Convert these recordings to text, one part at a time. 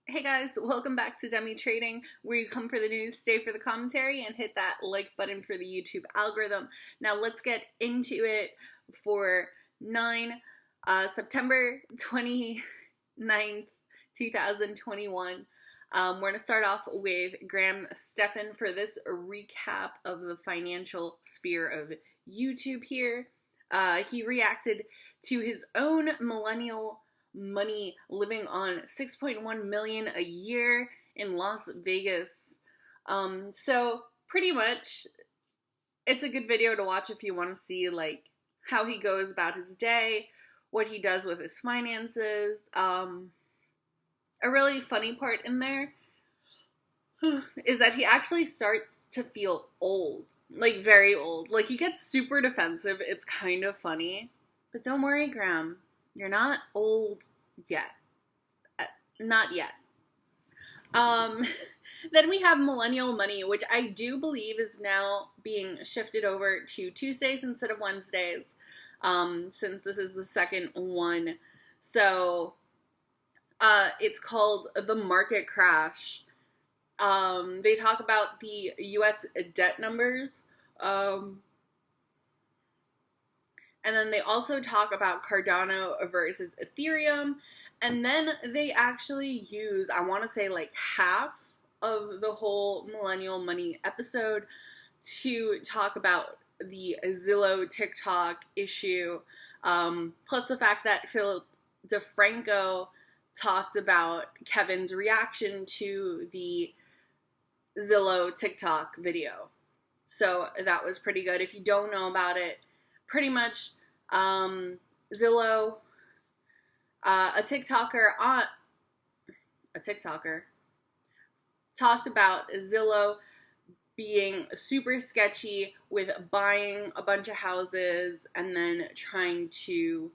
Hey guys, welcome back to Demi Trading, where you come for the news, stay for the commentary, and hit that like button for the YouTube algorithm. Now let's get into it for September 29th, 2021. We're going to start off with Graham Stephan for this recap of the financial sphere of YouTube here. He reacted to his own Millennial Money living on 6.1 million a year in Las Vegas. So pretty much it's a good video to watch if you want to see like how he goes about his day, what he does with his finances. A really funny part in there is that he actually starts to feel old, like very old. Like he gets super defensive. It's kind of funny. But don't worry, Graham. You're not old yet. Not yet. Then we have Millennial Money, which I do believe is now being shifted over to Tuesdays instead of Wednesdays, since this is the second one. So, it's called The Market Crash. They talk about the U.S. debt numbers, and then they also talk about Cardano versus Ethereum. And then they actually use, I want to say like half of the whole Millennial Money episode to talk about the Zillow TikTok issue. Plus the fact that Philip DeFranco talked about Kevin's reaction to the Zillow TikTok video. So that was pretty good. If you don't know about it, pretty much Zillow, a TikToker talked about Zillow being super sketchy with buying a bunch of houses and then trying to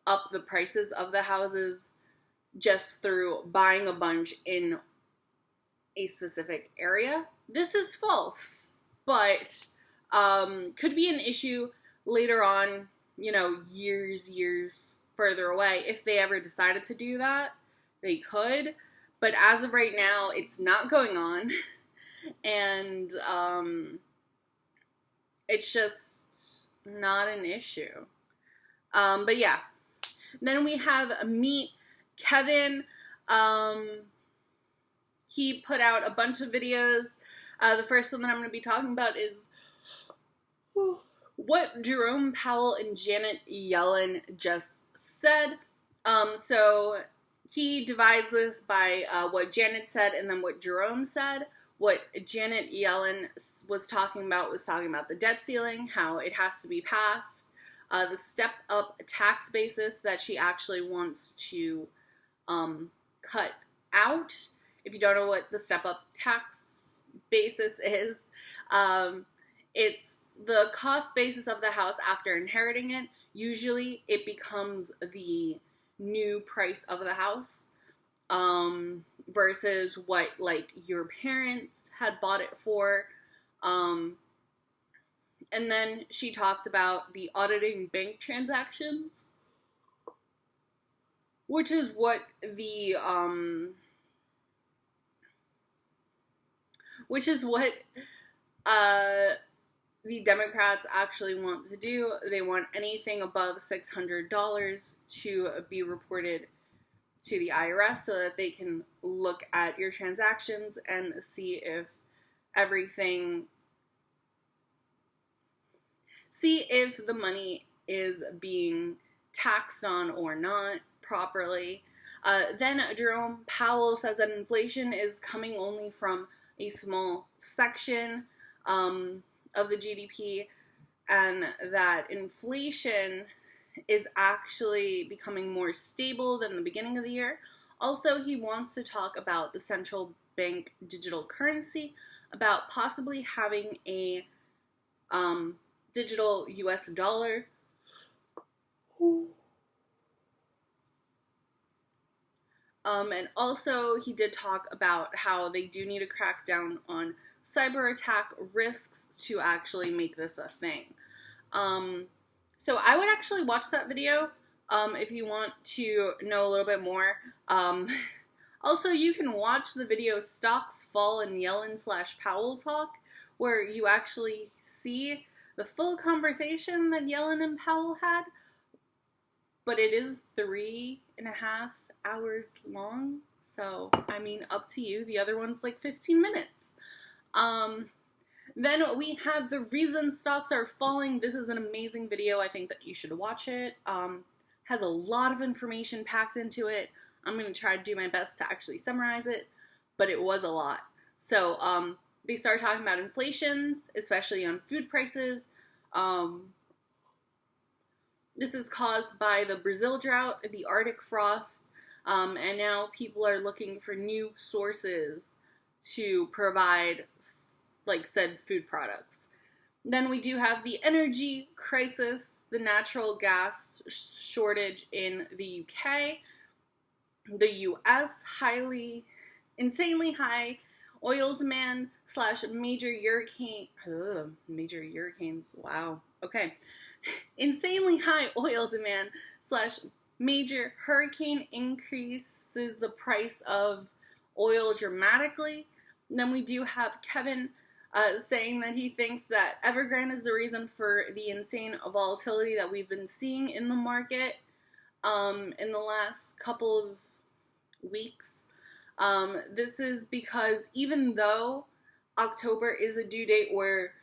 up the prices of the houses just through buying a bunch in a specific area. This is false, but could be an issue later on, you know, years further away. If they ever decided to do that, they could. But as of right now, it's not going on. And it's just not an issue. But yeah. Then we have Meet Kevin. He put out a bunch of videos. The first one that I'm going to be talking about is what Jerome Powell and Janet Yellen just said. So he divides this by what Janet said and then what Jerome said. What Janet Yellen was talking about the debt ceiling, how it has to be passed, the step-up tax basis that she actually wants to cut out. If you don't know what the step-up tax basis is, it's the cost basis of the house after inheriting it. Usually it becomes the new price of the house versus what like your parents had bought it for. And then she talked about the auditing bank transactions, which is what the Democrats actually want to do. They want anything above $600 to be reported to the IRS so that they can look at your transactions and see if the money is being taxed on or not properly. Then Jerome Powell says that inflation is coming only from a small section of the GDP, and that inflation is actually becoming more stable than the beginning of the year. Also, he wants to talk about the central bank digital currency, about possibly having a digital US dollar. And also, he did talk about how they do need to crack down on cyber attack risks to actually make this a thing. So I would actually watch that video if you want to know a little bit more. Also, you can watch the video Stocks Fall in Yellen/Powell Talk, where you actually see the full conversation that Yellen and Powell had, but it is 3.5 hours long. So, I mean, up to you. The other one's like 15 minutes. Then we have the reason stocks are falling. This is an amazing video. I think that you should watch it. Has a lot of information packed into it. I'm going to try to do my best to actually summarize it, but it was a lot. So they start talking about inflations, especially on food prices. This is caused by the Brazil drought, the Arctic frost, and now people are looking for new sources to provide like said food products. Then we do have the energy crisis, the natural gas shortage in the UK, the US, insanely high oil demand / major hurricanes, wow, okay. Insanely high oil demand / major hurricane increases the price of oil dramatically. And then we do have Kevin saying that he thinks that Evergrande is the reason for the insane volatility that we've been seeing in the market in the last couple of weeks. This is because even though October is a due date where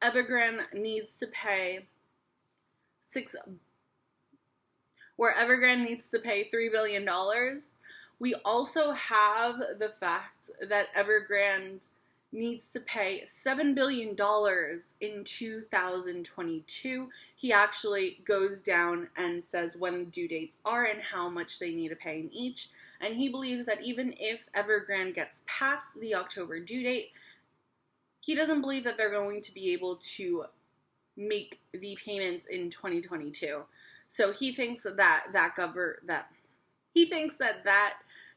Evergrande needs to pay $3 billion, we also have the fact that Evergrande needs to pay $7 billion in 2022. He actually goes down and says when the due dates are and how much they need to pay in each. And he believes that even if Evergrande gets past the October due date, he doesn't believe that they're going to be able to make the payments in 2022. So he thinks that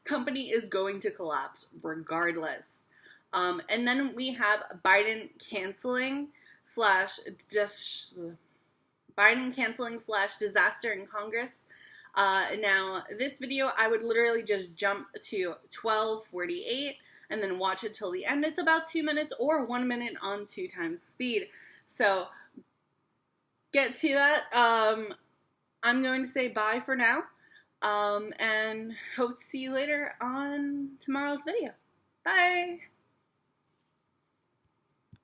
company is going to collapse regardless. And then we have Biden canceling /disaster in Congress. Now, this video, I would literally just jump to 12:48 and then watch it till the end. It's about 2 minutes or 1 minute on 2 times speed. So get to that. I'm going to say bye for now. And hope to see you later on tomorrow's video. Bye!